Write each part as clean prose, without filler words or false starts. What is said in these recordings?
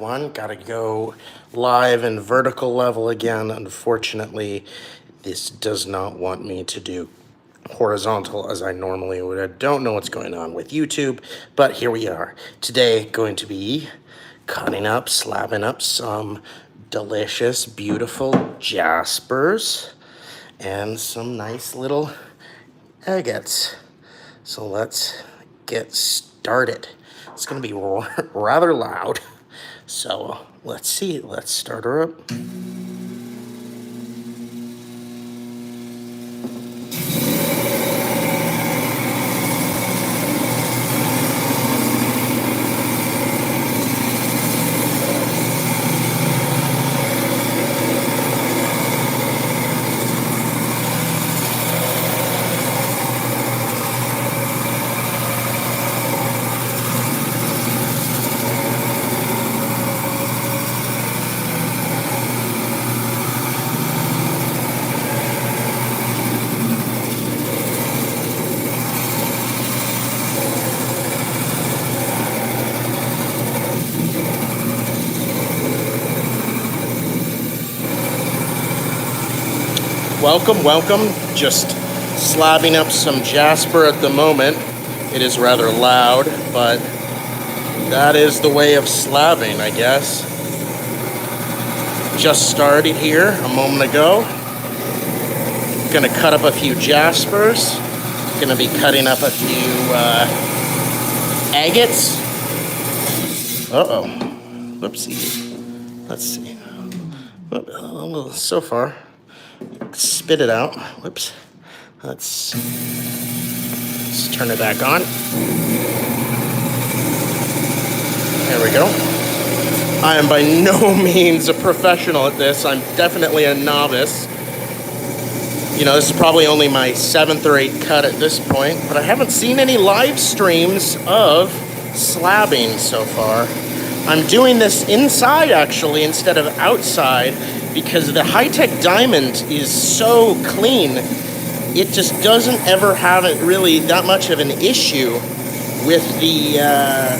Gotta go live and vertical level again. Unfortunately, this does not want me to do horizontal as I normally would. I don't know what's going on with YouTube, but here we are. Today, going to be cutting up, slabbing up some delicious, beautiful jaspers and some nice little agates. So let's get started. It's gonna be rather loud. So let's see, let's start her up. Welcome. Just slabbing up some jasper at the moment. It is rather loud, but that is the way of slabbing, I guess. Just started here a moment ago. Gonna cut up a few jaspers. Gonna be cutting up a few agates. Uh-oh. Whoopsie. Let's see. So far. Spit it out. Whoops. Let's turn it back on. There we go. I am by no means a professional at this. I'm definitely a novice. You know, this is probably only my 7th or 8th cut at this point, but I haven't seen any live streams of slabbing so far. I'm doing this inside actually instead of outside because the high-tech diamond is so clean. It just doesn't ever have it really that much of an issue with the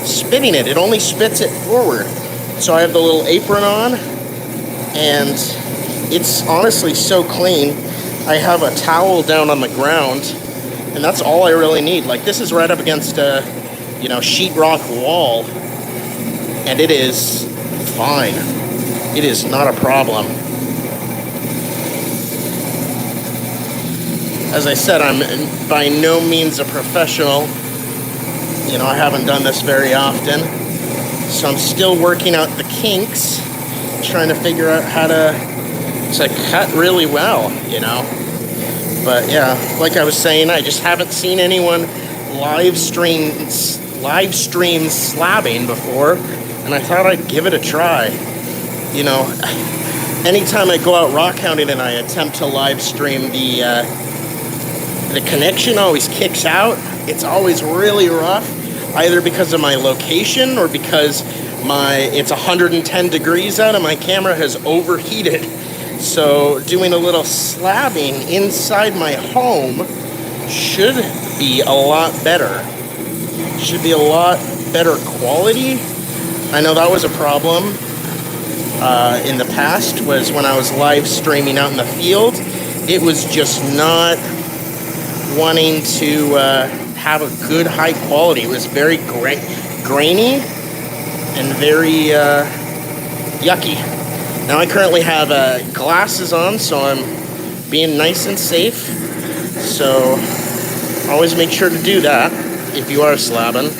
spitting it. It only spits it forward. So I have the little apron on and it's honestly so clean. I have a towel down on the ground and that's all I really need. Like this is right up against a, sheetrock wall. And it is fine. It is not a problem. As I said, I'm by no means a professional. I haven't done this very often. So I'm still working out the kinks, trying to figure out how to cut really well, But yeah, like I was saying, I just haven't seen anyone live stream slabbing before. And I thought I'd give it a try. Anytime I go out rock hounding and I attempt to live stream, the connection always kicks out. It's always really rough, either because of my location or because it's 110 degrees out and my camera has overheated. So doing a little slabbing inside my home should be a lot better. Should be a lot better quality. I know that was a problem in the past, was when I was live streaming out in the field. It was just not wanting to have a good high quality. It was very grainy and very yucky. Now I currently have glasses on, so I'm being nice and safe. So always make sure to do that if you are slabbing.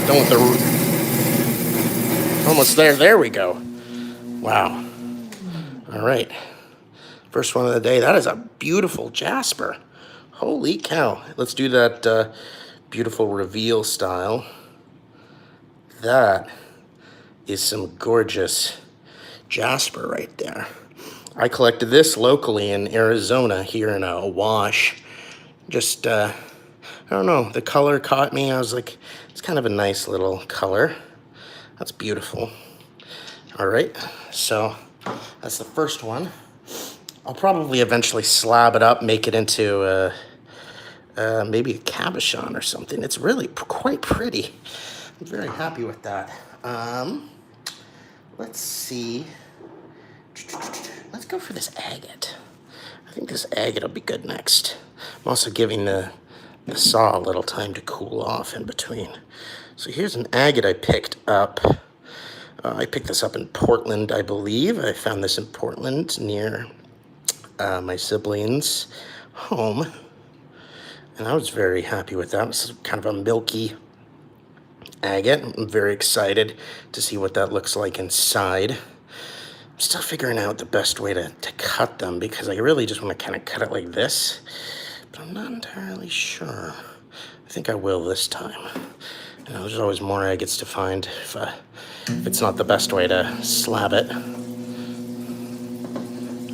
Done with almost there. There we go. Wow. All right. First one of the day. That is a beautiful jasper. Holy cow. Let's do that beautiful reveal style. That is some gorgeous jasper right there. I collected this locally in Arizona here in a wash. Just, I don't know, the color caught me. I was like, it's kind of a nice little color. That's beautiful. All right, so that's the first one. I'll probably eventually slab it up, make it into maybe a cabochon or something. It's really quite pretty. I'm very happy with that. Let's see. Let's go for this agate. I think this agate will be good next. I'm also giving the saw a little time to cool off in between. So here's an agate I picked up. I picked this up in Portland, I believe. I found this in Portland near my siblings' home. And I was very happy with that. This is kind of a milky agate. I'm very excited to see what that looks like inside. I'm still figuring out the best way to cut them because I really just want to kind of cut it like this. But I'm not entirely sure. I think I will this time. You know, there's always more agates to find if it's not the best way to slab it.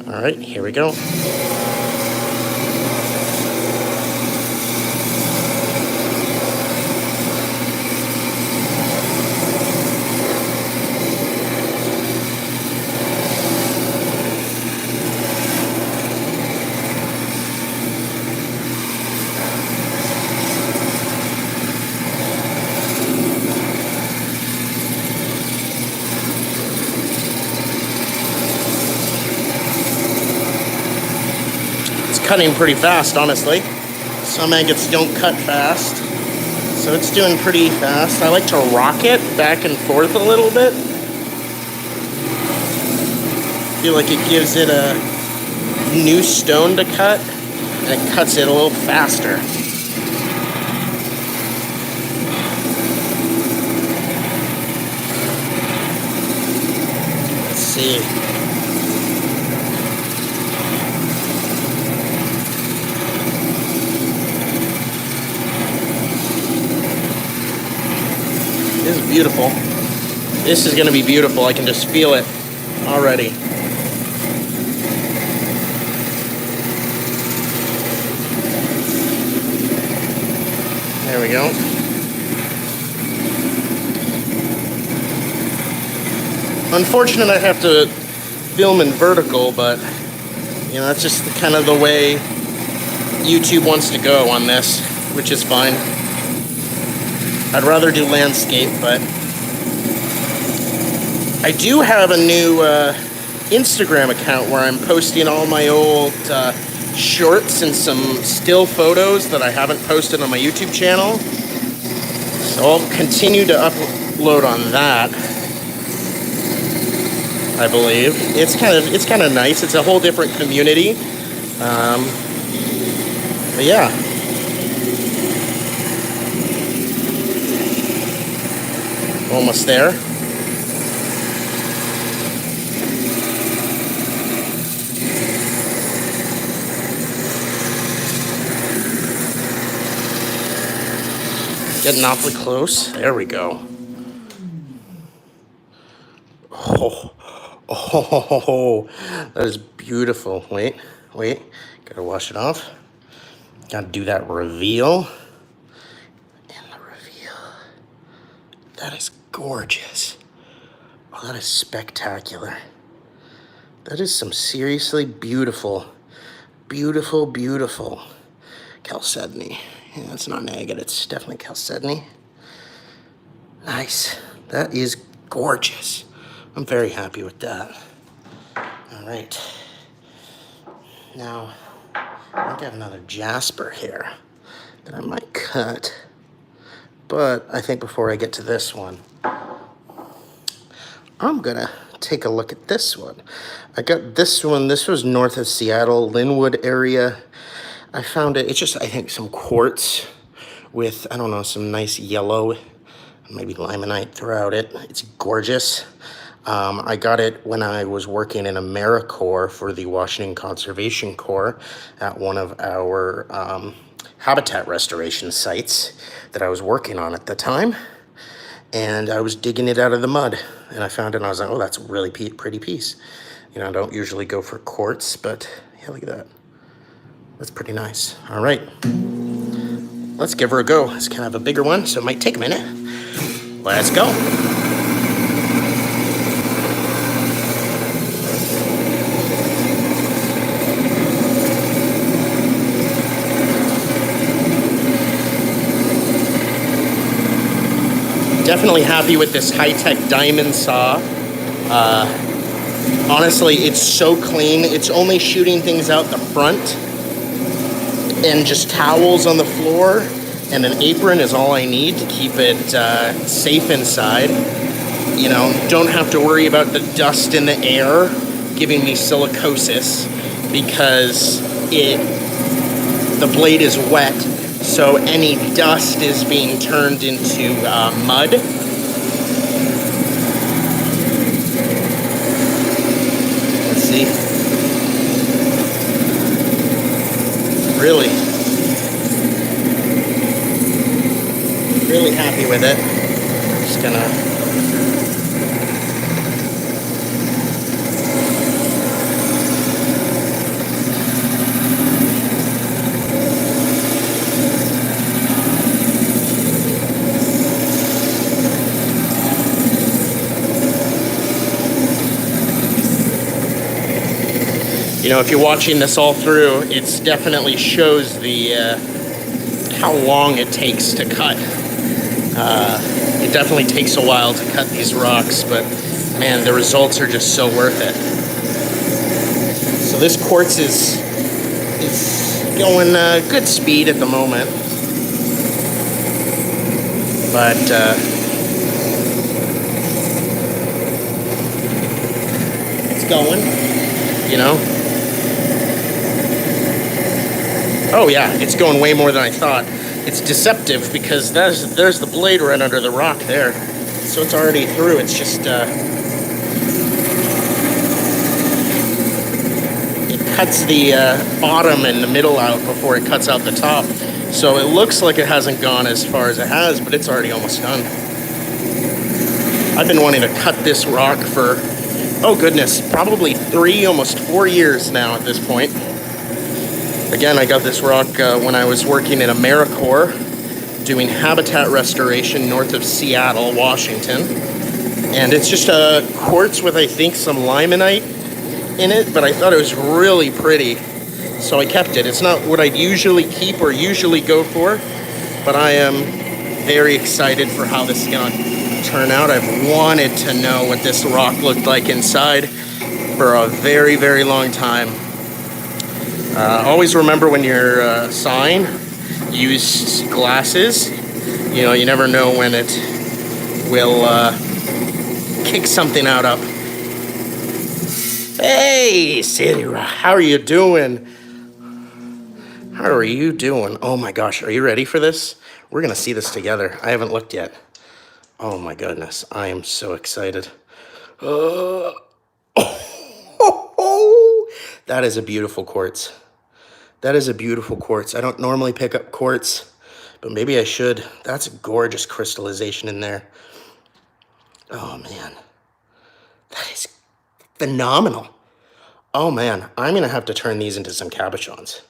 All right, here we go. Cutting pretty fast, honestly. Some agates don't cut fast, so it's doing pretty fast. I like to rock it back and forth a little bit. Feel like it gives it a new stone to cut, and it cuts it a little faster. Let's see. This is beautiful. This is gonna be beautiful. I can just feel it already. There we go. Unfortunate I have to film in vertical, but you know, that's just kind of the way YouTube wants to go on this, which is fine. I'd rather do landscape, but I do have a new Instagram account where I'm posting all my old shorts and some still photos that I haven't posted on my YouTube channel. So I'll continue to upload on that, I believe. It's kind of nice. It's a whole different community. But yeah. Almost there. Getting awfully close. There we go. Oh, that is beautiful. Wait. Gotta wash it off. Gotta do that reveal. And the reveal. That is gorgeous. Oh, that is spectacular. That is some seriously beautiful chalcedony. Yeah, it's not an agate, it's definitely chalcedony. Nice. That is gorgeous. I'm very happy with that. All right. Now, I think I have another jasper here that I might cut. But I think before I get to this one, I'm gonna take a look at this one. I got this one. This was north of Seattle, Linwood area. I found it. It's just, I think, some quartz with, I don't know, some nice yellow, maybe limonite throughout it. It's gorgeous. I got it when I was working in AmeriCorps for the Washington Conservation Corps at one of our habitat restoration sites that I was working on at the time. And I was digging it out of the mud, and I found it, and I was like, oh, that's a really pretty piece. You know, I don't usually go for quartz, but yeah, look at that. That's pretty nice. All right, let's give her a go. It's kind of a bigger one, so it might take a minute. Let's go. Definitely happy with this high-tech diamond saw. Honestly, it's so clean. It's only shooting things out the front, and just towels on the floor and an apron is all I need to keep it safe inside. You know, don't have to worry about the dust in the air giving me silicosis because the blade is wet, so any dust is being turned into mud. Let's see. Really happy with it. Just gonna you know, if you're watching this all through, it definitely shows the how long it takes to cut. It definitely takes a while to cut these rocks, but man, the results are just so worth it. So this quartz is going good speed at the moment, but it's going, you know. Oh yeah, it's going way more than I thought. It's deceptive because there's the blade right under the rock there. So it's already through. It's just it cuts the bottom and the middle out before it cuts out the top. So it looks like it hasn't gone as far as it has, but it's already almost done. I've been wanting to cut this rock for, oh goodness, probably 3, almost 4 years now at this point. Again, I got this rock when I was working in AmeriCorps doing habitat restoration north of Seattle, Washington. And it's just a quartz with, I think, some limonite in it, but I thought it was really pretty, so I kept it. It's not what I'd usually keep or usually go for, but I am very excited for how this is going to turn out. I've wanted to know what this rock looked like inside for a very, very long time. Always remember when you're sawing, use glasses. You know, you never know when it will kick something out up. Hey, City Rock, how are you doing? How are you doing? Oh my gosh, are you ready for this? We're gonna see this together. I haven't looked yet. Oh my goodness, I am so excited. That is a beautiful quartz. That is a beautiful quartz. I don't normally pick up quartz, but maybe I should. That's a gorgeous crystallization in there. Oh man, that is phenomenal. Oh man, I'm gonna have to turn these into some cabochons.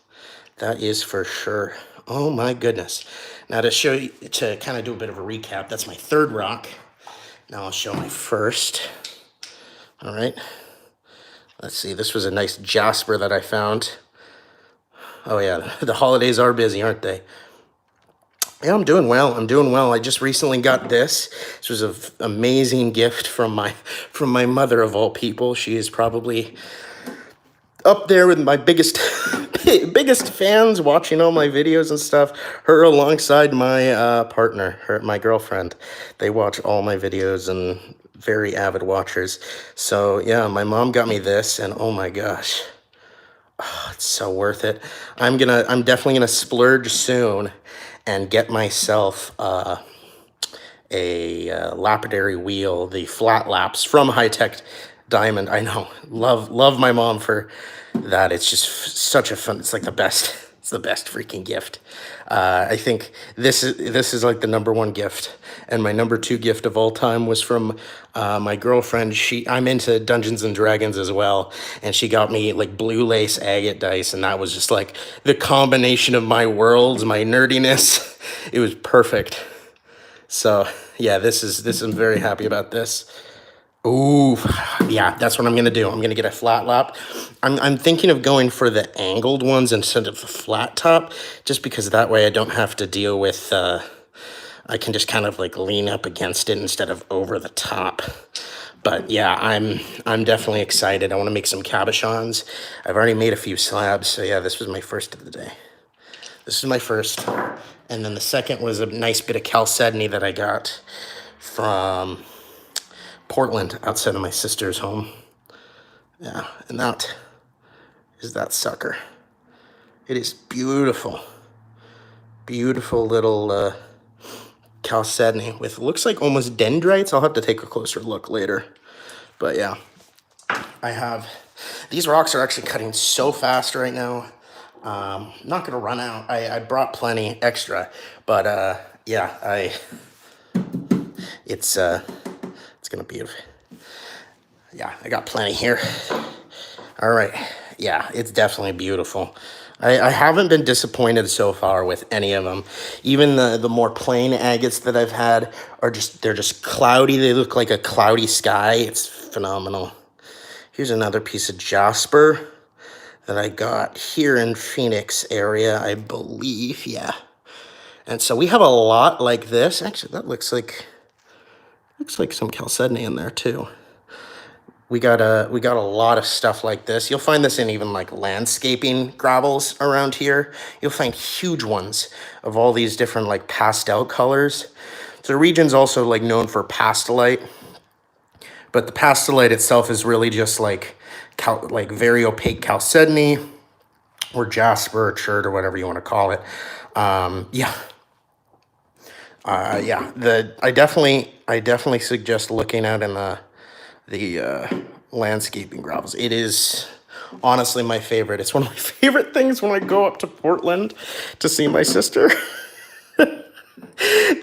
That is for sure. Oh my goodness. Now to show you, to kind of do a bit of a recap, that's my third rock. Now I'll show my first. All right. Let's see, this was a nice jasper that I found. Oh yeah, the holidays are busy, aren't they? Yeah, I'm doing well. I'm doing well. I just recently got this. This was an amazing gift from my mother of all people. She is probably up there with my biggest fans, watching all my videos and stuff. Her alongside my partner, my girlfriend. They watch all my videos and very avid watchers. So yeah, my mom got me this, and oh my gosh. Oh, it's so worth it. I'm definitely gonna splurge soon and get myself a lapidary wheel, the flat laps from High Tech Diamond. I know, love my mom for that. It's just such a fun. It's like the best. It's the best freaking gift. I think this is like the #1 gift, and my #2 gift of all time was from my girlfriend. I'm into Dungeons and Dragons as well, and she got me like blue lace agate dice, and that was just like the combination of my worlds, my nerdiness. It was perfect. So yeah, I'm very happy about this. Ooh, yeah, that's what I'm gonna do. I'm gonna get a flat lap. I'm thinking of going for the angled ones instead of the flat top, just because that way I don't have to deal with I can just kind of like lean up against it instead of over the top. But yeah, I'm definitely excited. I want to make some cabochons. I've already made a few slabs, so yeah, this was my first of the day. This is my first. And then the second was a nice bit of chalcedony that I got from Portland, outside of my sister's home. Yeah, and that is that sucker. It is beautiful. Beautiful little chalcedony with, looks like almost dendrites. I'll have to take a closer look later. But yeah, I have, these rocks are actually cutting so fast right now. Not gonna run out. I brought plenty extra, but yeah, it's gonna be, yeah, I got plenty here. All right, yeah, it's definitely beautiful. I haven't been disappointed so far with any of them. Even the more plain agates that I've had are they're just cloudy. They look like a cloudy sky. It's phenomenal. Here's another piece of jasper that I got here in Phoenix area, I believe. Yeah. And so we have a lot like this. Actually, that looks like some chalcedony in there too. We got a lot of stuff like this. You'll find this in even like landscaping gravels around here. You'll find huge ones of all these different like pastel colors. So the region's also like known for pastelite, but the pastelite itself is really just like very opaque chalcedony or jasper or chert or whatever you want to call it. Yeah. I definitely suggest looking out in the landscaping gravels. It is honestly my favorite. It's one of my favorite things when I go up to Portland to see my sister.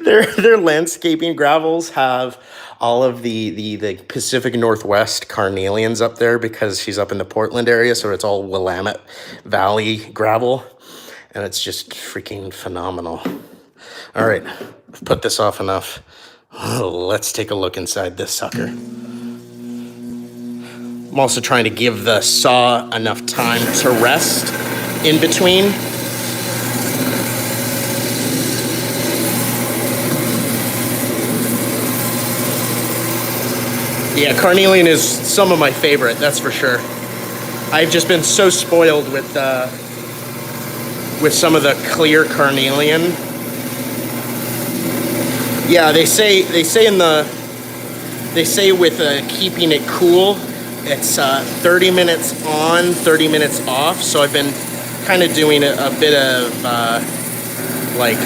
Their landscaping gravels have all of the Pacific Northwest carnelians up there because she's up in the Portland area, so it's all Willamette Valley gravel, and it's just freaking phenomenal. All right, I've put this off enough. Let's take a look inside this sucker. I'm also trying to give the saw enough time to rest in between. Yeah, carnelian is some of my favorite, that's for sure. I've just been so spoiled with some of the clear carnelian. Yeah, they say with keeping it cool, it's 30 minutes on, 30 minutes off. So I've been kind of doing a bit of like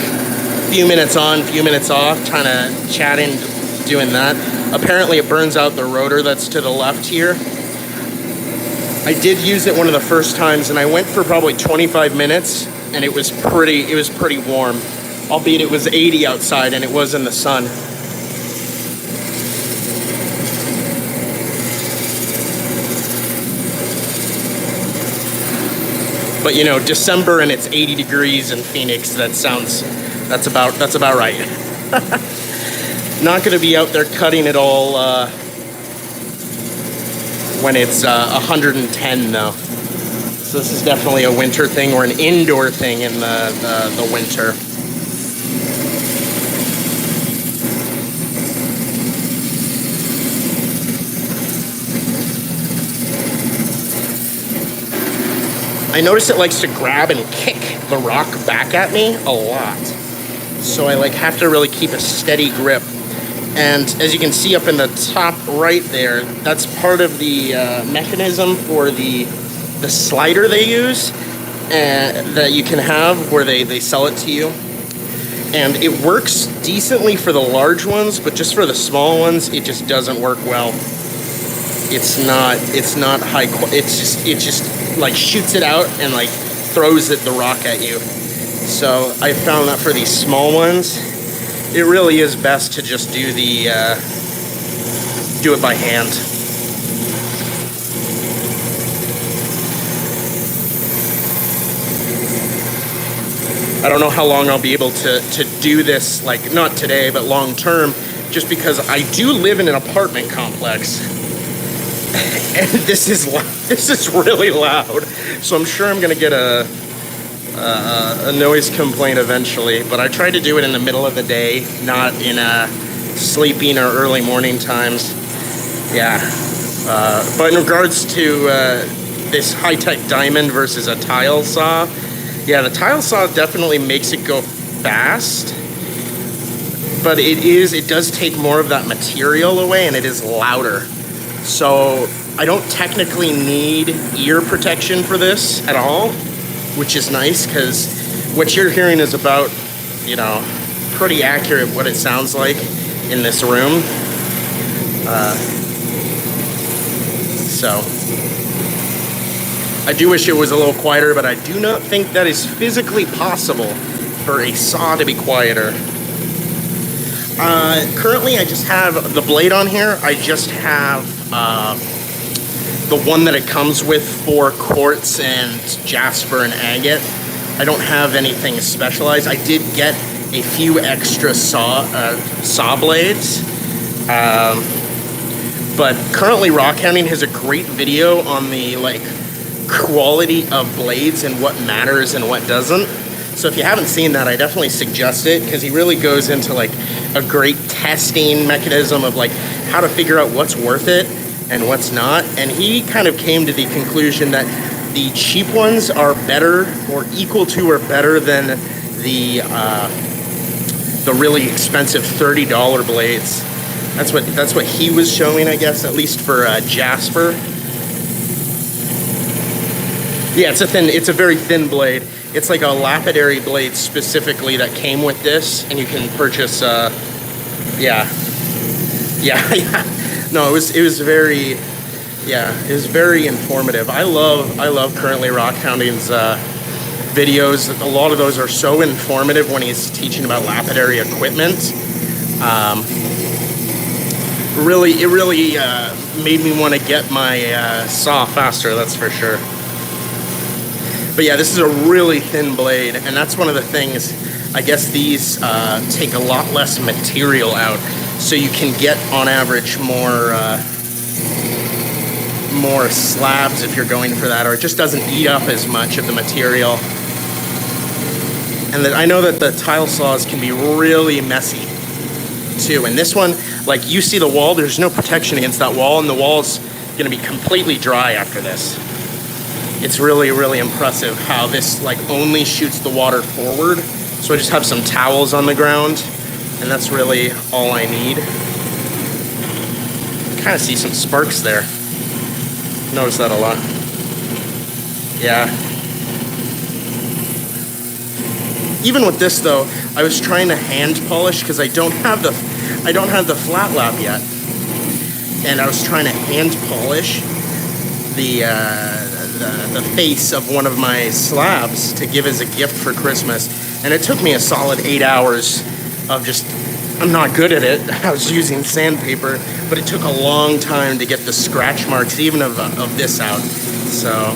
few minutes on, few minutes off, trying to chatting, doing that. Apparently it burns out the rotor that's to the left here. I did use it one of the first times and I went for probably 25 minutes and it was pretty warm. Albeit it was 80 outside and it was in the sun. But you know, December and it's 80 degrees in Phoenix, that's about right. Not gonna be out there cutting it all when it's 110 though. So this is definitely a winter thing or an indoor thing in the winter. I notice it likes to grab and kick the rock back at me a lot. So I like have to really keep a steady grip. And as you can see up in the top right there, that's part of the mechanism for the slider they use that you can have where they sell it to you. And it works decently for the large ones, but just for the small ones, it just doesn't work well. It's not high quality. It just like shoots it out and like throws the rock at you. So I found that for these small ones, it really is best to just do it by hand. I don't know how long I'll be able to do this, like not today, but long term, just because I do live in an apartment complex. And this is really loud, so I'm sure I'm gonna get a a noise complaint eventually, but I try to do it in the middle of the day, not in sleeping or early morning times. Yeah. But in regards to this high-tech diamond versus a tile saw, yeah, the tile saw definitely makes it go fast, but it does take more of that material away, and it is louder. So I don't technically need ear protection for this at all, which is nice, because what you're hearing is about, you know, pretty accurate what it sounds like in this room. So I do wish it was a little quieter, but I do not think that is physically possible for a saw to be quieter. Currently I just have the blade on here. I just have the one that it comes with for quartz and jasper and agate. I don't have anything specialized. I did get a few extra saw blades. But currently Rock Hounding has a great video on the quality of blades and what matters and what doesn't. So if you haven't seen that, I definitely suggest it, because he really goes into a great testing mechanism of how to figure out what's worth it and what's not. And he kind of came to the conclusion that the cheap ones are better, or equal to or better than the really expensive $30 blades. That's what he was showing, I guess, at least for jasper. Yeah, it's a very thin blade. It's like a lapidary blade specifically that came with this, and you can purchase. Yeah. No, it was very, it was very informative. I love currently Rock Hounding's videos. A lot of those are so informative when he's teaching about lapidary equipment. It really made me want to get my saw faster, that's for sure. But yeah, this is a really thin blade, and that's one of the things. I guess these take a lot less material out, so you can get on average more slabs if you're going for that, or it just doesn't eat up as much of the material. And I know that the tile saws can be really messy too, and this one, you see the wall, there's no protection against that wall, and the wall's gonna be completely dry after this. It's really, really impressive how this only shoots the water forward. So I just have some towels on the ground, and that's really all I need. Kind of see some sparks there. Notice that a lot. Yeah. Even with this though, I was trying to hand polish because I don't have the flat lap yet, and I was trying to hand polish the face of one of my slabs to give as a gift for Christmas, and it took me a solid 8 hours of I'm not good at it. I was using sandpaper, but it took a long time to get the scratch marks even of this out. So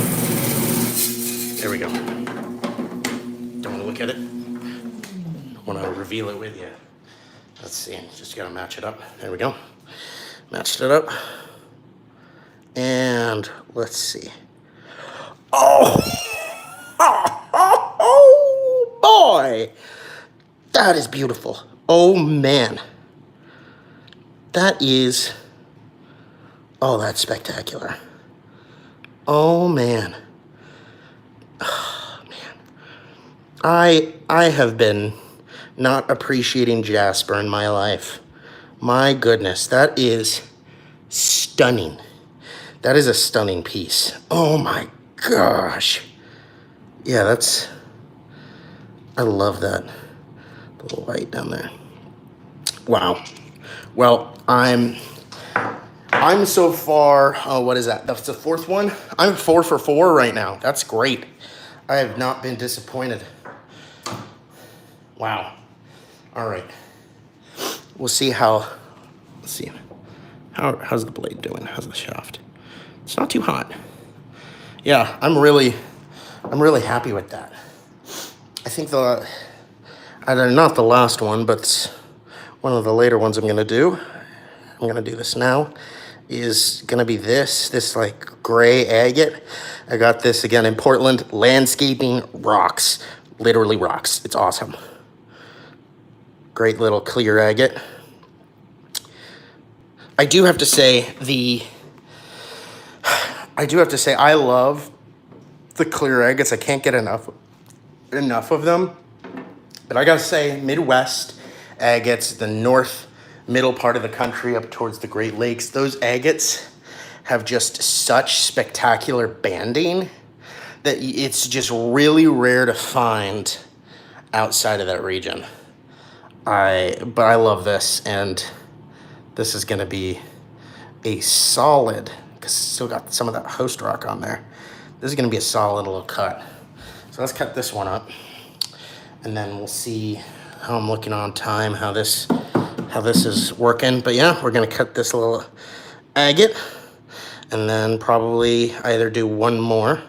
there we go. Don't want to look at it. I want to reveal it with you. Let's see, just gotta match it up. There we go. Matched it up. And let's see. Oh, boy, that is beautiful. Oh man, that's spectacular. Oh man, I have been not appreciating jasper in my life. My goodness, that is stunning. That is a stunning piece. Oh my gosh. Yeah, I love that. The little light down there. Wow. Well, I'm so far, what is that? That's the fourth one? I'm 4 for 4 right now. That's great. I have not been disappointed. Wow. All right. We'll see how's the blade doing? How's the shaft? It's not too hot. Yeah, I'm really happy with that. I think not the last one, but one of the later ones I'm gonna do. I'm gonna do this now, is gonna be this like gray agate. I got this again in Portland. Landscaping rocks, literally rocks. It's awesome. Great little clear agate. I do have to say I love the clear agates. I can't get enough of them. But I gotta say, Midwest agates, the north middle part of the country up towards the Great Lakes, those agates have just such spectacular banding that it's just really rare to find outside of that region. But I love this, and this is gonna be a solid, because it's still got some of that host rock on there. This is gonna be a solid little cut. So let's cut this one up, and then we'll see how I'm looking on time, how this is working. But yeah, we're gonna cut this little agate, and then probably either do one more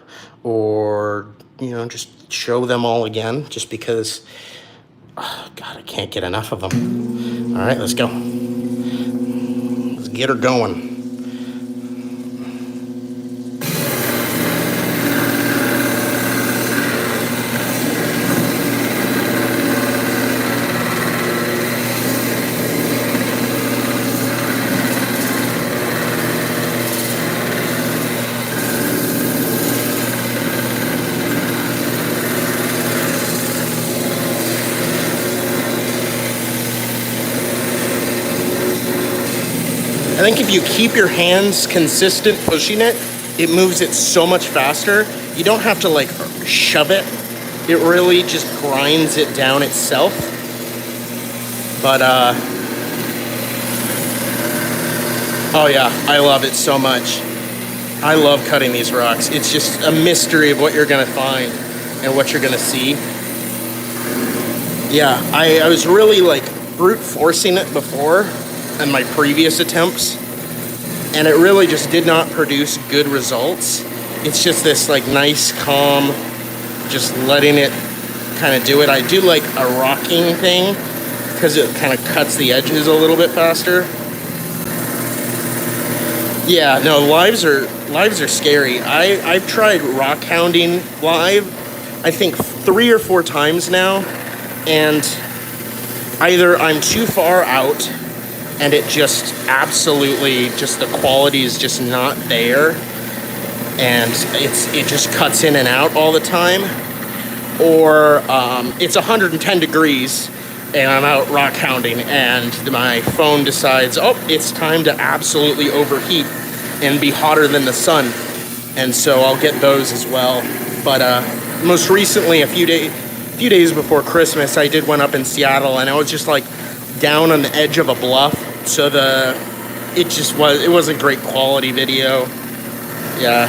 or, you know, just show them all again, just because, oh God, I can't get enough of them. All right, let's go. Let's get her going. I think if you keep your hands consistent pushing it, it moves it so much faster. You don't have to like shove it. It really just grinds it down itself. But oh yeah, I love it so much. I love cutting these rocks. It's just a mystery of what you're gonna find and what you're gonna see. Yeah, I was really like brute forcing it before in my previous attempts, and it really just did not produce good results. It's just this like nice, calm, just letting it kind of do it. I do like a rocking thing because it kind of cuts the edges a little bit faster. Yeah, no, lives are scary. I've tried rock hounding live, I think 3 or 4 times now, and either I'm too far out and it just absolutely, just the quality is just not there, and it just cuts in and out all the time, or it's 110 degrees and I'm out rock hounding and my phone decides, oh, it's time to absolutely overheat and be hotter than the sun, and so I'll get those as well. But most recently, a few days before Christmas, I did one up in Seattle, and I was just like down on the edge of a bluff, so it wasn't great quality video. Yeah,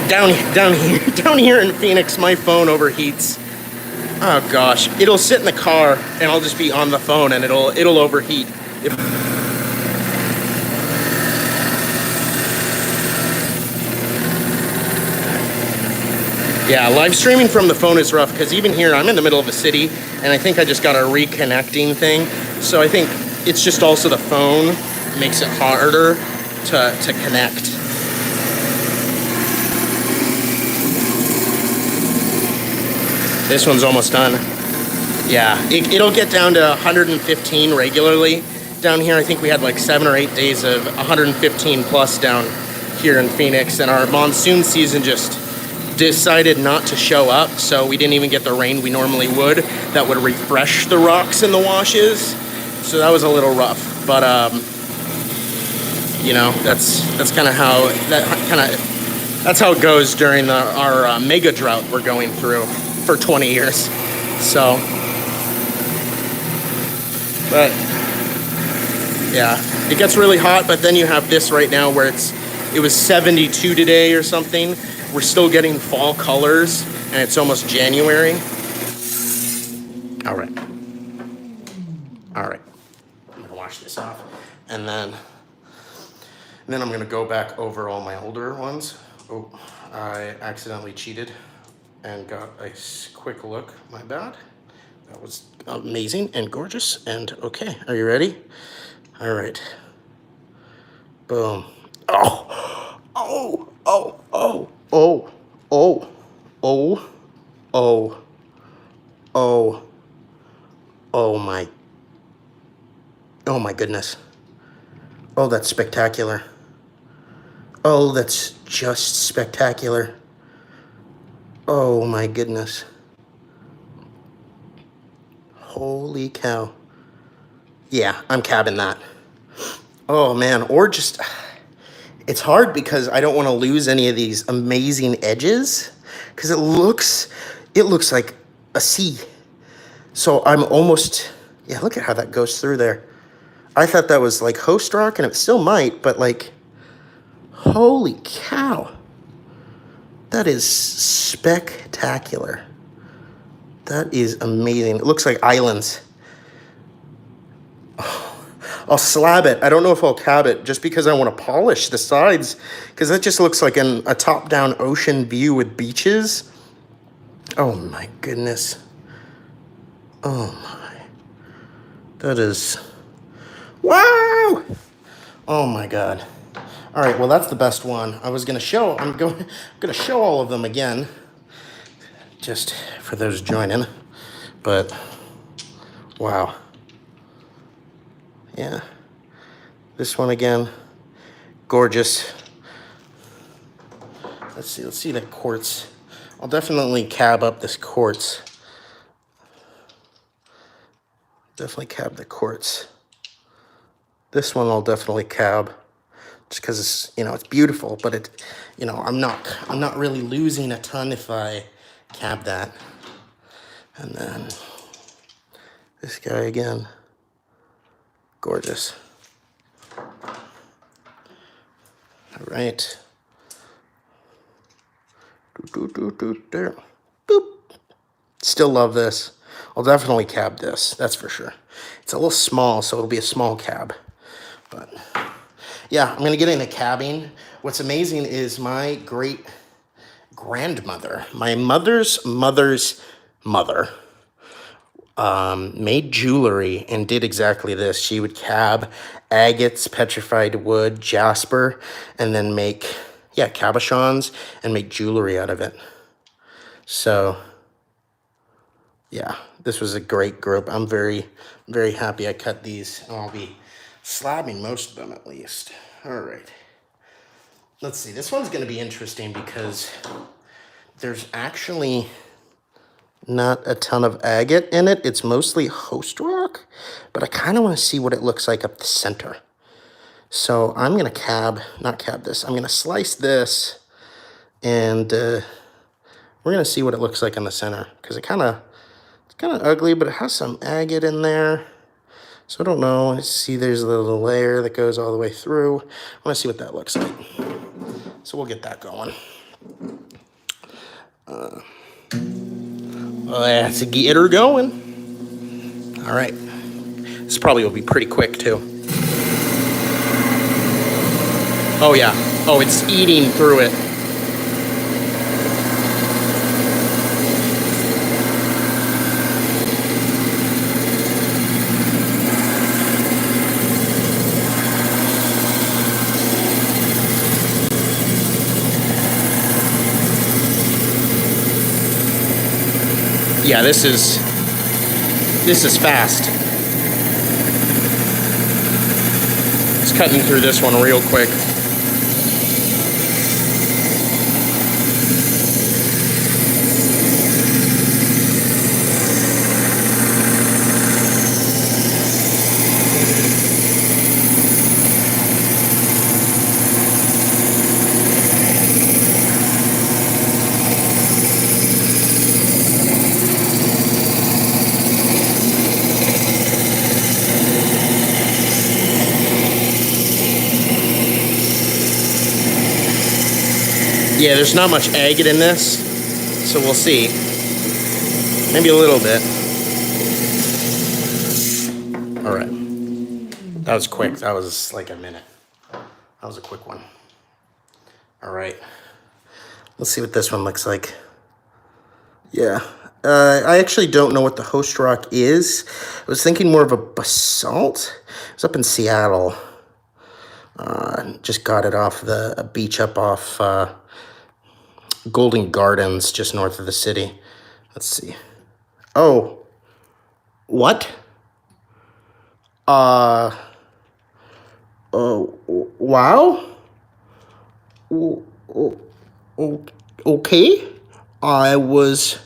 down here in Phoenix, my phone overheats. Oh gosh, it'll sit in the car and I'll just be on the phone and it'll overheat. Yeah, live streaming from the phone is rough because even here, I'm in the middle of a city, and I think I just got a reconnecting thing. So I think it's just also the phone makes it harder to connect. This one's almost done. Yeah, it'll get down to 115 regularly. Down here, I think we had like 7 or 8 days of 115 plus down here in Phoenix, and our monsoon season just decided not to show up, so we didn't even get the rain we normally would that would refresh the rocks in the washes. So that was a little rough, but you know, that's kind of how that's how it goes during our mega drought we're going through for 20 years. So, but yeah, it gets really hot, but then you have this right now where it was 72 today or something. We're still getting fall colors, and it's almost January. All right. I'm gonna wash this off, and then I'm gonna go back over all my older ones. Oh, I accidentally cheated and got a quick look. My bad. That was amazing and gorgeous. And okay, are you ready? All right. Boom. Oh, oh, oh, oh, oh, oh, oh, oh, oh, oh my goodness. Oh, that's spectacular. Oh, that's just spectacular. Oh my goodness. Holy cow. Yeah, I'm cabbing that. Oh man, or just, it's hard because I don't want to lose any of these amazing edges because it looks like a C. So I'm almost, yeah, look at how that goes through there. I thought that was like host rock and it still might, but like, holy cow. That is spectacular. That is amazing. It looks like islands. I'll slab it. I don't know if I'll cab it just because I want to polish the sides because that just looks like a top-down ocean view with beaches. Oh my goodness. Oh my. That is, wow. Oh my God. All right, well that's the best one. I'm going to show all of them again just for those joining. But wow. Yeah, this one again, gorgeous. Let's see that quartz. I'll definitely cab up this quartz. Definitely cab the quartz. This one I'll definitely cab, just because it's, you know, it's beautiful, but it, you know, I'm not really losing a ton if I cab that. And then this guy again. Gorgeous. All right. There. Boop. Still love this. I'll definitely cab this. That's for sure. It's a little small, so it'll be a small cab. But yeah, I'm gonna get into cabbing. What's amazing is my great grandmother, my mother's mother's mother, made jewelry and did exactly this. She would cab agates, petrified wood, jasper, and then make, yeah, cabochons and make jewelry out of it. So, yeah, this was a great group. I'm very, very happy I cut these. I'll be slabbing most of them at least. All right. Let's see. This one's going to be interesting because there's actually not a ton of agate in it. It's mostly host rock, but I kind of want to see what it looks like up the center. So I'm going to not cab this. I'm going to slice this, and we're going to see what it looks like in the center, because it's kind of ugly, but it has some agate in there. So I don't know. I see there's a little layer that goes all the way through. I want to see what that looks like. So we'll get that going. Let's get her going. All right. This probably will be pretty quick, too. Oh, yeah. Oh, it's eating through it. Yeah, this is fast. It's cutting through this one real quick. Yeah, there's not much agate in this, so we'll see. Maybe a little bit. All right. That was quick. That was like a minute. That was a quick one. All right. Let's see what this one looks like. Yeah. I actually don't know what the host rock is. I was thinking more of a basalt. It was up in Seattle. Just got it off a beach up off Golden Gardens, just north of the city. Let's see. Oh, what? Oh, wow. Okay. I was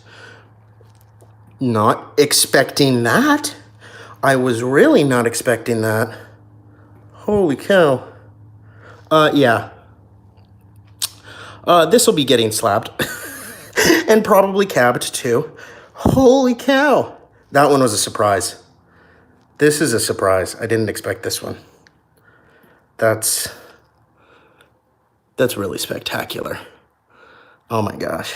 not expecting that. I was really not expecting that. Holy cow. Yeah. This will be getting slabbed. And probably cabbed too. Holy cow. That one was a surprise. This is a surprise. I didn't expect this one. That's really spectacular. Oh my gosh.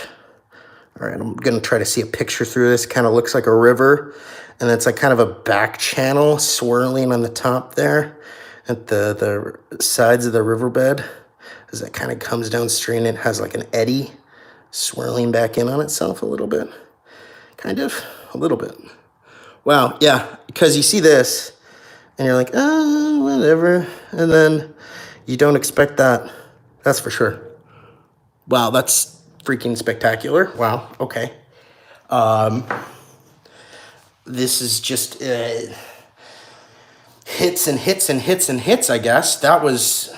All right, I'm gonna try to see a picture through this. Kind of looks like a river, and it's like kind of a back channel swirling on the top there at the sides of the riverbed. As it kind of comes downstream, it has like an eddy swirling back in on itself a little bit. Kind of, a little bit. Wow, yeah, because you see this, and you're like, oh, whatever. And then you don't expect that. That's for sure. Wow, that's freaking spectacular. Wow, okay. This is just hits and hits and hits and hits, I guess. That was,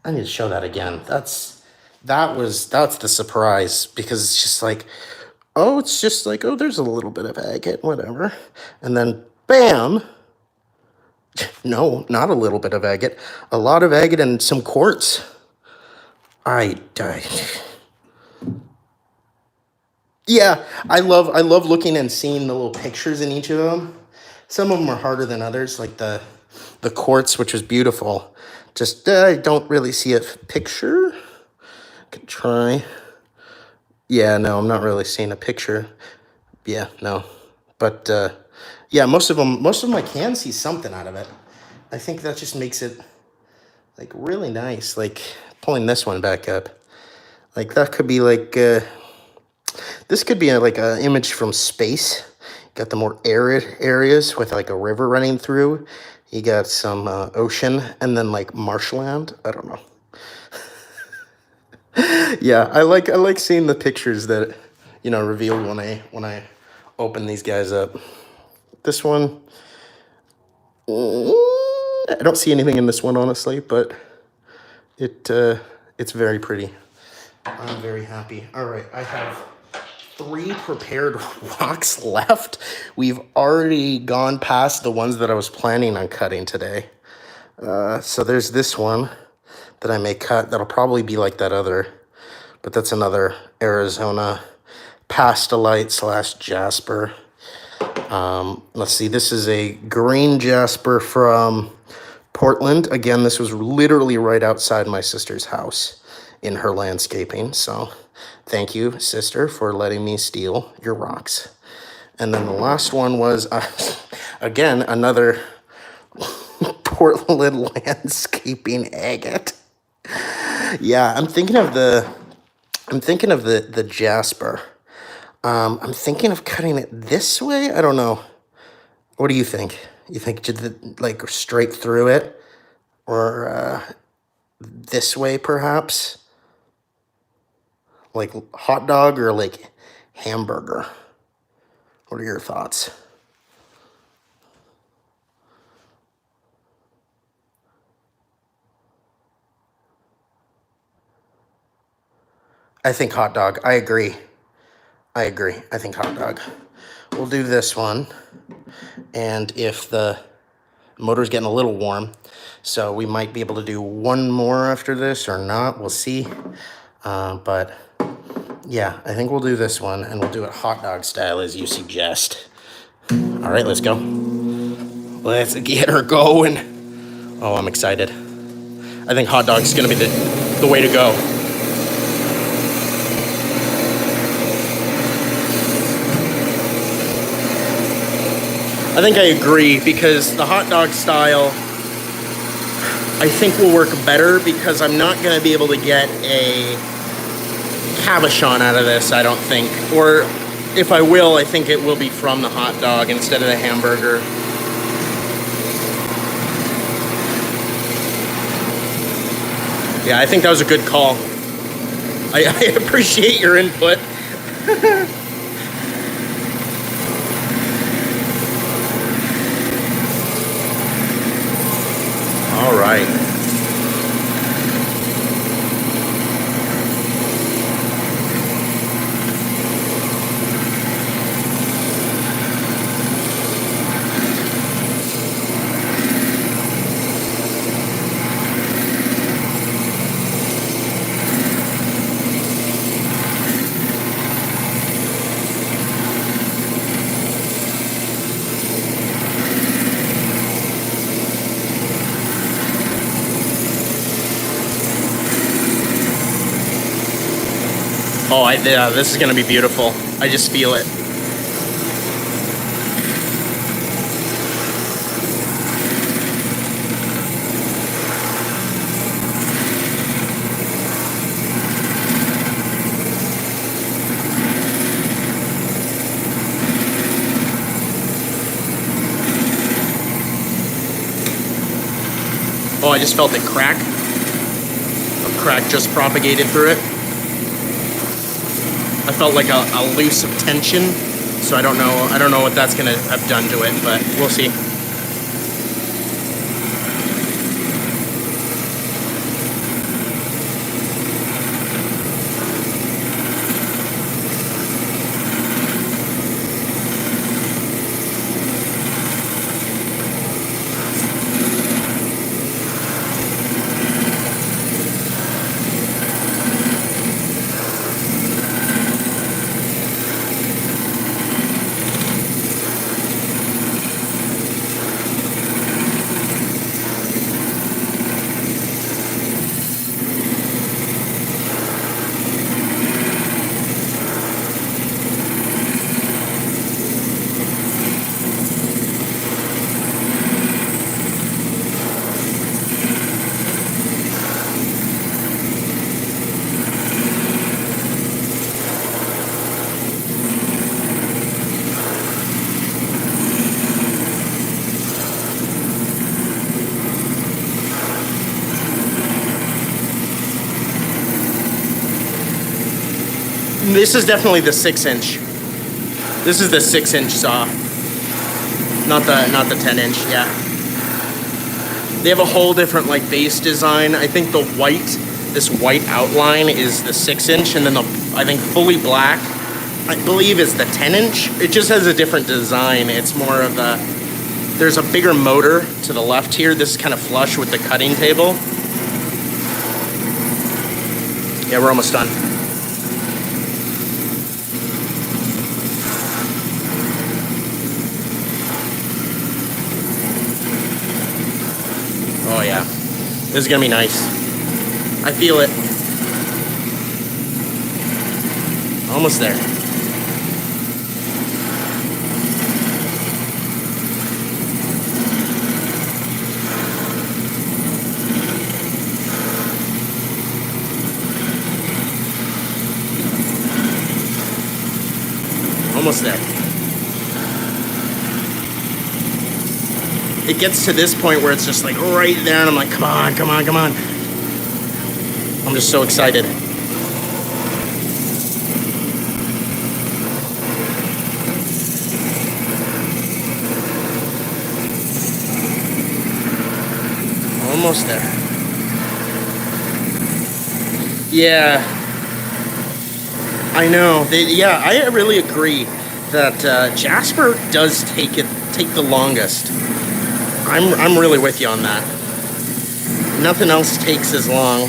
I need to show that again. That's the surprise, because it's just like, oh, it's just like, oh, there's a little bit of agate, whatever. And then bam. No, not a little bit of agate. A lot of agate and some quartz. Yeah, I love looking and seeing the little pictures in each of them. Some of them are harder than others, like the quartz, which was beautiful. Just I don't really see a picture. Could try. Yeah, no, I'm not really seeing a picture. Yeah, no. But yeah, most of them I can see something out of it. I think that just makes it like really nice. Like pulling this one back up. Like that could be like this could be like an image from space. Got the more arid areas with like a river running through. You got some ocean and then like marshland. I don't know. Yeah, I like seeing the pictures that revealed when I open these guys up. This one, I don't see anything in this one honestly, but it's very pretty. I'm very happy. All right, I have 3 prepared rocks left. We've already gone past the ones that I was planning on cutting today. So there's this one that I may cut. That'll probably be like that other, but that's another Arizona pastelite / jasper. Let's see, this is a green jasper from Portland. Again, this was literally right outside my sister's house in her landscaping. So thank you, sister, for letting me steal your rocks. And then the last one was, again, another Portland landscaping agate. Yeah, I'm thinking of the jasper. I'm thinking of cutting it this way. I don't know. What do you think? You think like straight through it, or this way perhaps? Like hot dog or like hamburger? What are your thoughts? I think hot dog. I agree. I think hot dog. We'll do this one. And if the motor's getting a little warm, so we might be able to do one more after this or not. We'll see. But yeah, I think we'll do this one, and we'll do it hot dog style as you suggest. All right, let's go. Let's get her going. Oh, I'm excited. I think hot dog's gonna be the way to go. I think I agree, because the hot dog style I think will work better, because I'm not going to be able to get a cabochon out of this, I don't think. Or if I will, I think it will be from the hot dog instead of the hamburger. Yeah, I think that was a good call. I appreciate your input. All right. Oh, yeah, this is gonna be beautiful. I just feel it. Oh, I just felt a crack. A crack just propagated through it. I felt like a loose of tension, so I don't know what that's gonna have done to it, but we'll see. This is definitely the 6-inch. This is the 6-inch saw, not the 10-inch. Yeah, they have a whole different like base design. I think the white, this white outline is the 6-inch, and then the I think fully black, I believe, is the 10-inch. It just has a different design. It's more of a, there's a bigger motor to the left here. This is kind of flush with the cutting table. Yeah, we're almost done. Oh yeah, this is gonna be nice. I feel it. Almost there. Almost there. It gets to this point where it's just like right there, and I'm like, come on, come on, come on. I'm just so excited. Almost there. Yeah. I know. Yeah, I really agree that jasper does take the longest. I'm really with you on that. Nothing else takes as long.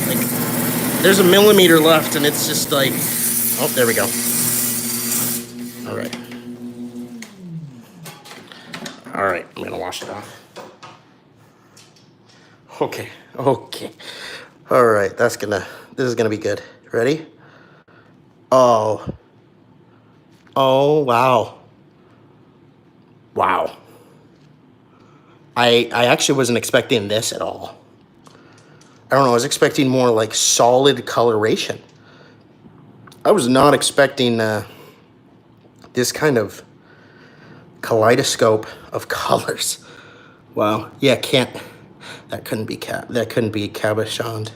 Like, there's a millimeter left, and it's just like, oh, there we go. All right. All right, I'm gonna wash it off. Okay, okay. All right, this is gonna be good. Ready? Oh. Oh, wow. Wow. I actually wasn't expecting this at all. I don't know, I was expecting more like solid coloration. I was not expecting this kind of kaleidoscope of colors. Wow. Yeah, can't That couldn't be cabochoned.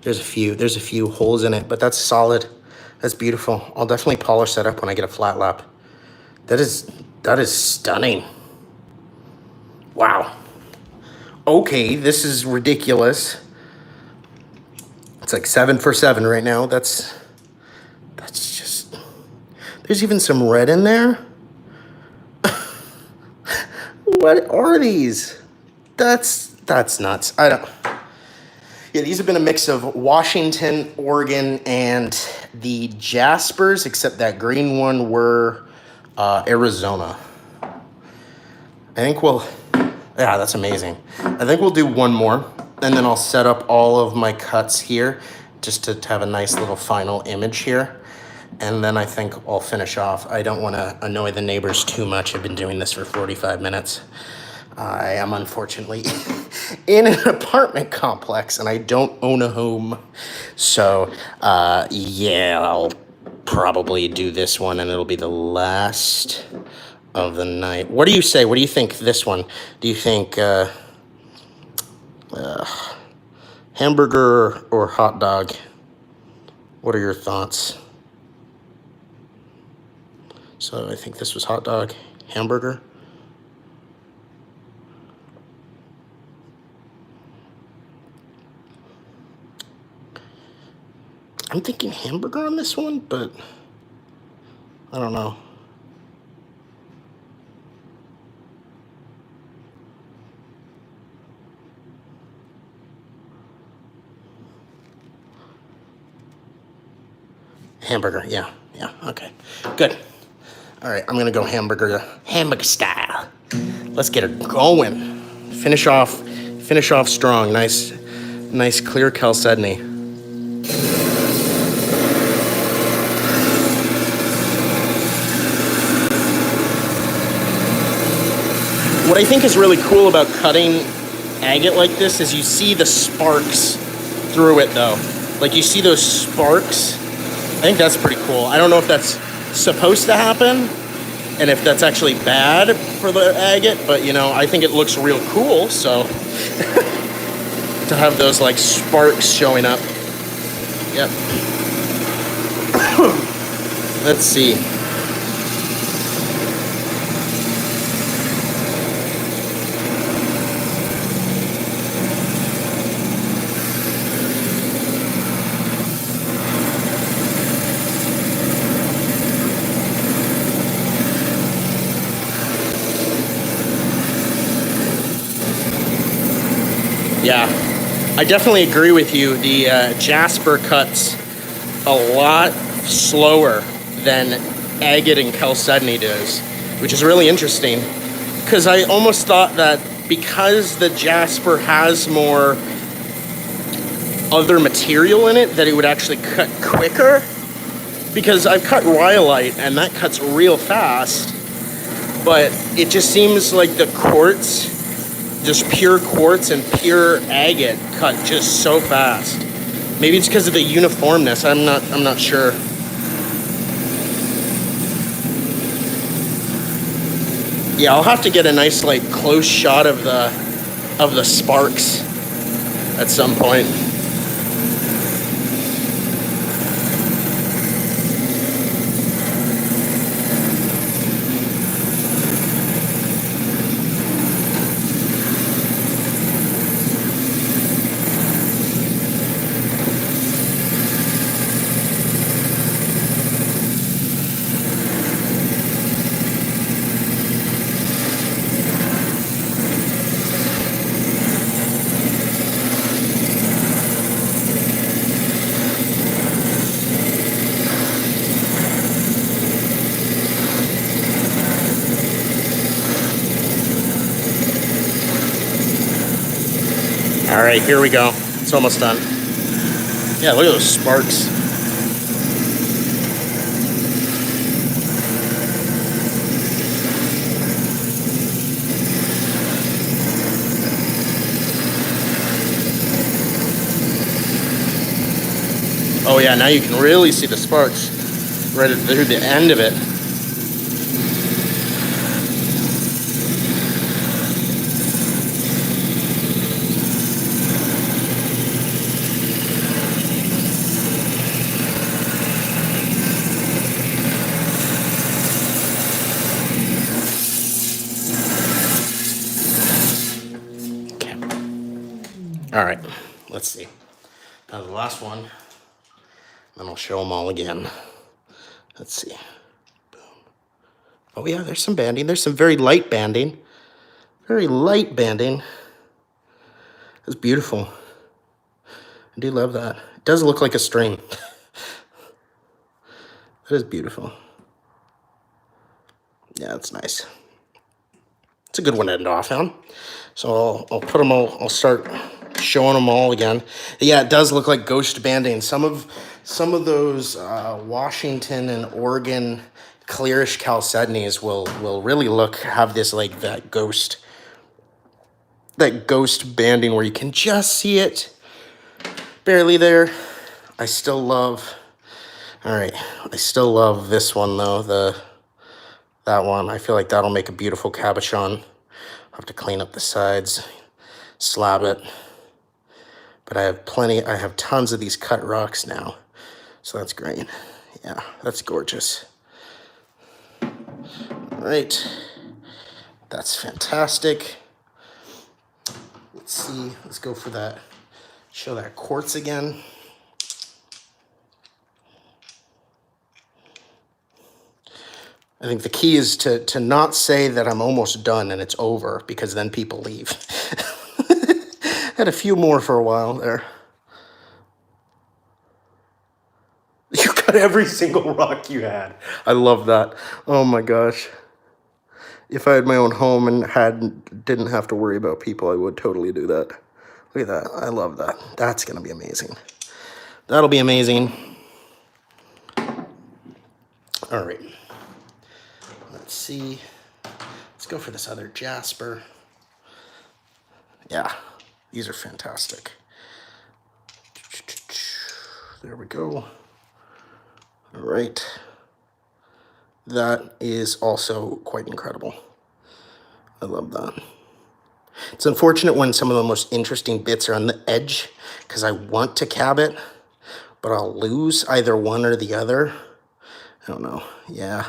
There's a few holes in it, but that's solid. That's beautiful. I'll definitely polish that up when I get a flat lap. That is stunning. Wow. Okay, this is ridiculous. It's like 7 for 7 right now. That's just, there's even some red in there. What are these? That's nuts. I don't. Yeah, these have been a mix of Washington, Oregon, and the Jaspers, except that green one were Arizona. I think yeah, that's amazing. I think we'll do one more, and then I'll set up all of my cuts here just to have a nice little final image here. And then I think I'll finish off. I don't want to annoy the neighbors too much. I've been doing this for 45 minutes. I am unfortunately in an apartment complex and I don't own a home. So, yeah, I'll probably do this one and it'll be the last of the night. What do you say? What do you think this one? Do you think hamburger or hot dog? What are your thoughts? So I think this was hot dog, hamburger. I'm thinking hamburger on this one, but I don't know. Hamburger, yeah, okay, good. All right, I'm gonna go hamburger style. Let's get it going. Finish off strong. Nice clear chalcedony. What I think is really cool about cutting agate like this is you see the sparks through it though. Like you see those sparks. I think that's pretty cool. I don't know if that's supposed to happen and if that's actually bad for the agate, but you know, I think it looks real cool, so to have those like sparks showing up. Yep. Let's see. Yeah, I definitely agree with you. The jasper cuts a lot slower than agate and chalcedony does, which is really interesting because I almost thought that because the jasper has more other material in it that it would actually cut quicker, because I've cut rhyolite and that cuts real fast, but it just seems like the quartz, just pure quartz and pure agate cut just so fast. Maybe it's because of the uniformness. I'm not sure. Yeah, I'll have to get a nice like close shot of the sparks at some point. All right, here we go. It's almost done. Yeah, look at those sparks. Oh yeah, now you can really see the sparks right through the end of it. All right, let's see. Now the last one, then I'll show them all again. Let's see. Boom. Oh yeah, there's some banding. There's some very light banding. Very light banding. It's beautiful. I do love that. It does look like a string. That is beautiful. Yeah, it's nice. It's a good one to end off on. So I'll put them all, I'll start showing them all again. Yeah, it does look like ghost banding. Some of those Washington and Oregon clearish chalcedonies will really have this like that ghost banding where you can just see it barely there. I still love this one though, that one. I feel like that'll make a beautiful cabochon. I'll have to clean up the sides, slab it. But I have tons of these cut rocks now. So that's great. Yeah, that's gorgeous. All right. That's fantastic. Let's see, let's go for that. Show that quartz again. I think the key is to not say that I'm almost done and it's over, because then people leave. Had a few more for a while there. You got every single rock you had. I love that. Oh my gosh. If I had my own home and didn't have to worry about people, I would totally do that. Look at that. I love that. That's going to be amazing. That'll be amazing. All right. Let's see. Let's go for this other jasper. Yeah, these are fantastic. There we go. All right. That is also quite incredible. I love that. It's unfortunate when some of the most interesting bits are on the edge, because I want to cab it, but I'll lose either one or the other. I don't know. Yeah,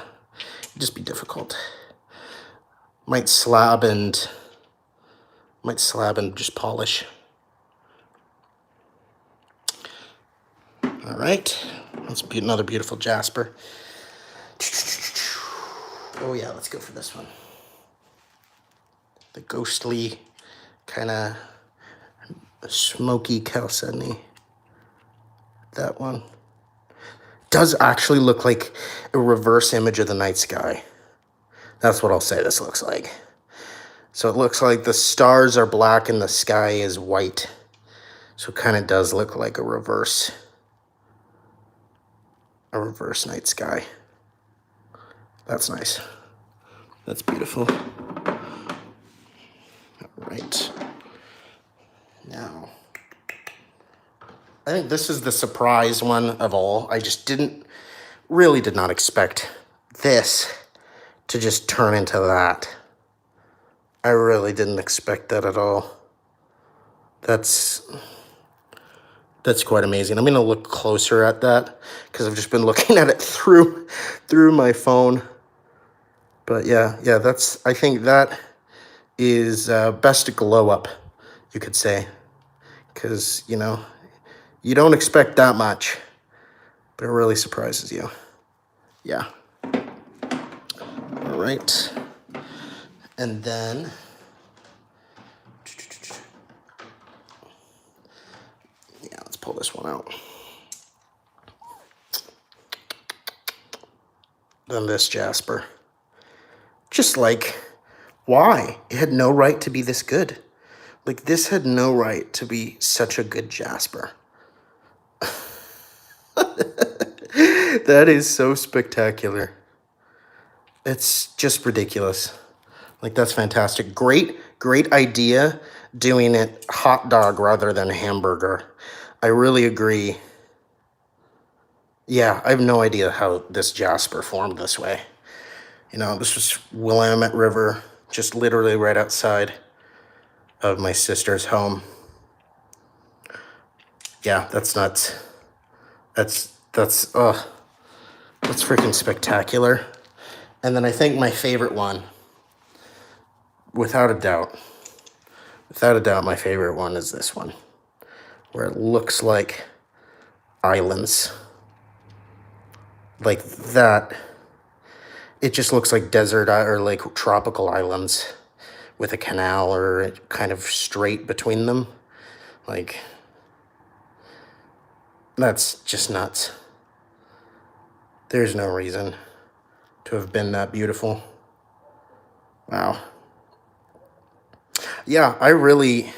it'd just be difficult. Might slab and just polish. All right, let's be another beautiful jasper. Oh yeah, let's go for this one. The ghostly, kind of smoky chalcedony. That one does actually look like a reverse image of the night sky. That's what I'll say this looks like. So it looks like the stars are black and the sky is white. So it kind of does look like a reverse night sky. That's nice. That's beautiful. All right. Now, I think this is the surprise one of all. I just really did not expect this to just turn into that. I really didn't expect that at all. That's quite amazing. I'm gonna look closer at that because I've just been looking at it through my phone. But yeah, I think that is best glow up, you could say, because you don't expect that much, but it really surprises you. Yeah. All right. And then let's pull this one out. Then this jasper. Just like, why? It had no right to be this good. Like, this had no right to be such a good jasper. That is so spectacular. It's just ridiculous. Like, that's fantastic. Great idea doing it hot dog rather than hamburger. I really agree. Yeah, I have no idea how this jasper formed this way. This was Willamette River, just literally right outside of my sister's home. Yeah, that's nuts. That's freaking spectacular. And then I think my favorite one, without a doubt, my favorite one is this one. where it looks like islands. Like that. It just looks like desert or like tropical islands with a canal or kind of straight between them. Like, that's just nuts. There's no reason to have been that beautiful. Wow. Yeah, I really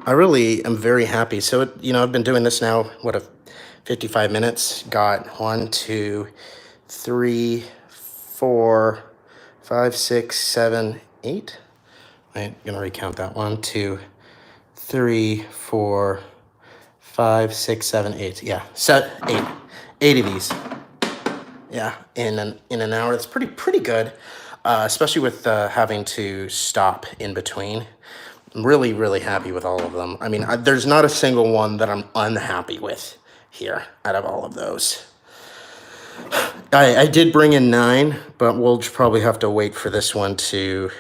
am very happy. So, I've been doing this now, 55 minutes. Got 1, 2, 3, 4, 5, 6, 7, 8. I'm gonna recount that. 1, 2, 3, 4, 5, 6, 7, 8. Yeah, set 8. 8 of these. Yeah, in an hour. That's pretty good, especially with having to stop in between. I'm really happy with all of them. I mean, there's not a single one that I'm unhappy with here out of all of those. I did bring in 9, but we'll probably have to wait for this one to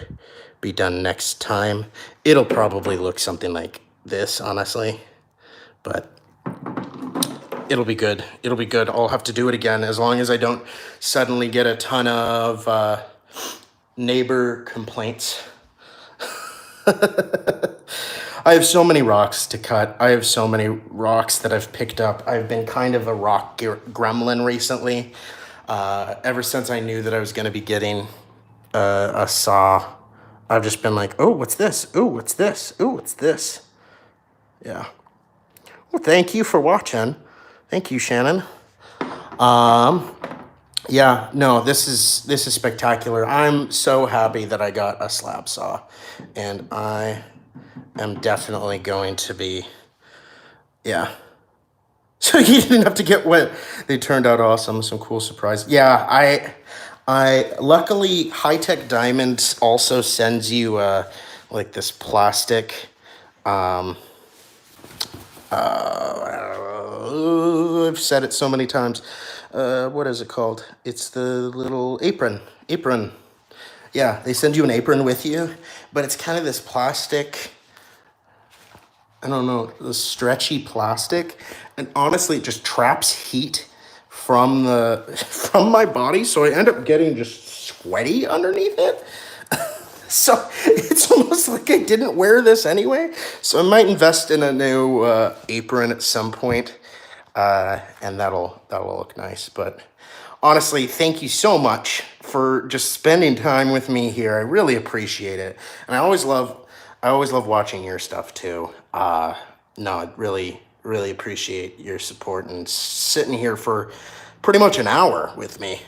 be done next time. It'll probably look something like this, honestly, but it'll be good. It'll be good. I'll have to do it again as long as I don't suddenly get a ton of neighbor complaints. I have so many rocks to cut. I have so many rocks that I've picked up. I've been kind of a rock gremlin recently. Ever since I knew that I was going to be getting a saw, I've just been like, oh, what's this? Oh, what's this? Oh, what's this? Yeah. Well, thank you for watching. Thank you, Shannon. Yeah, no, this is spectacular. I'm so happy that I got a slab saw, and I am definitely going to be, yeah. So you didn't have to get wet. They turned out awesome. Some cool surprise. Yeah, I luckily High Tech Diamonds also sends you like this plastic. I've said it so many times. What is it called? It's the little apron. Yeah, they send you an apron with you, but it's kind of this plastic, I don't know, the stretchy plastic, and honestly, it just traps heat from from my body, so I end up getting just sweaty underneath it. So it's almost like I didn't wear this anyway. So I might invest in a new apron at some point, and that'll look nice. But honestly, thank you so much for just spending time with me here. I really appreciate it, and I always love watching your stuff too. No, I really appreciate your support and sitting here for pretty much an hour with me.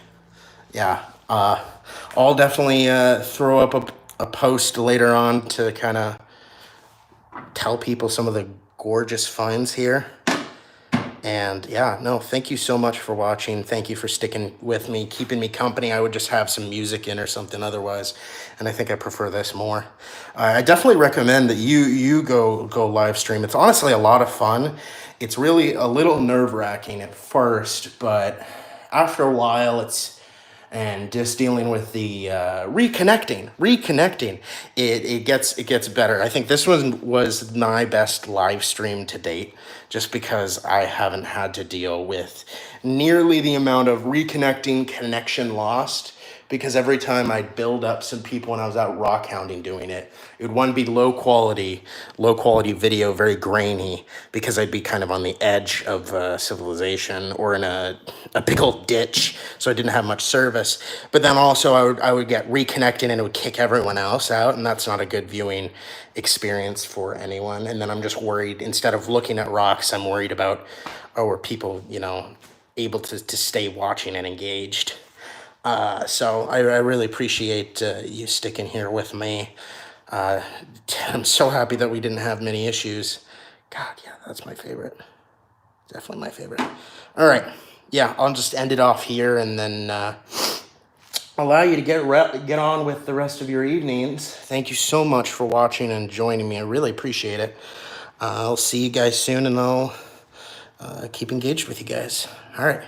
Yeah, I'll definitely throw up a post later on to kind of tell people some of the gorgeous finds here. And yeah, no, thank you so much for watching. Thank you for sticking with me, keeping me company. I would just have some music in or something otherwise, and I think I prefer this more. I definitely recommend that you go live stream. It's honestly a lot of fun. It's really a little nerve-wracking at first, but after a while, and just dealing with the reconnecting, it gets better. I think this one was my best live stream to date, just because I haven't had to deal with nearly the amount of reconnecting connection lost, because every time I'd build up some people when I was out rock hounding doing it, it would, one, be low quality video, very grainy, because I'd be kind of on the edge of civilization or in a big old ditch, so I didn't have much service. But then also I would get reconnecting and it would kick everyone else out, and that's not a good viewing experience for anyone. And then I'm just worried, instead of looking at rocks, I'm worried about, are people, able to stay watching and engaged. So I really appreciate you sticking here with me. I'm so happy that we didn't have many issues. God, yeah, that's my favorite. Definitely my favorite. All right. Yeah, I'll just end it off here and then allow you to get on with the rest of your evenings. Thank you so much for watching and joining me. I really appreciate it. I'll see you guys soon, and I'll keep engaged with you guys. All right.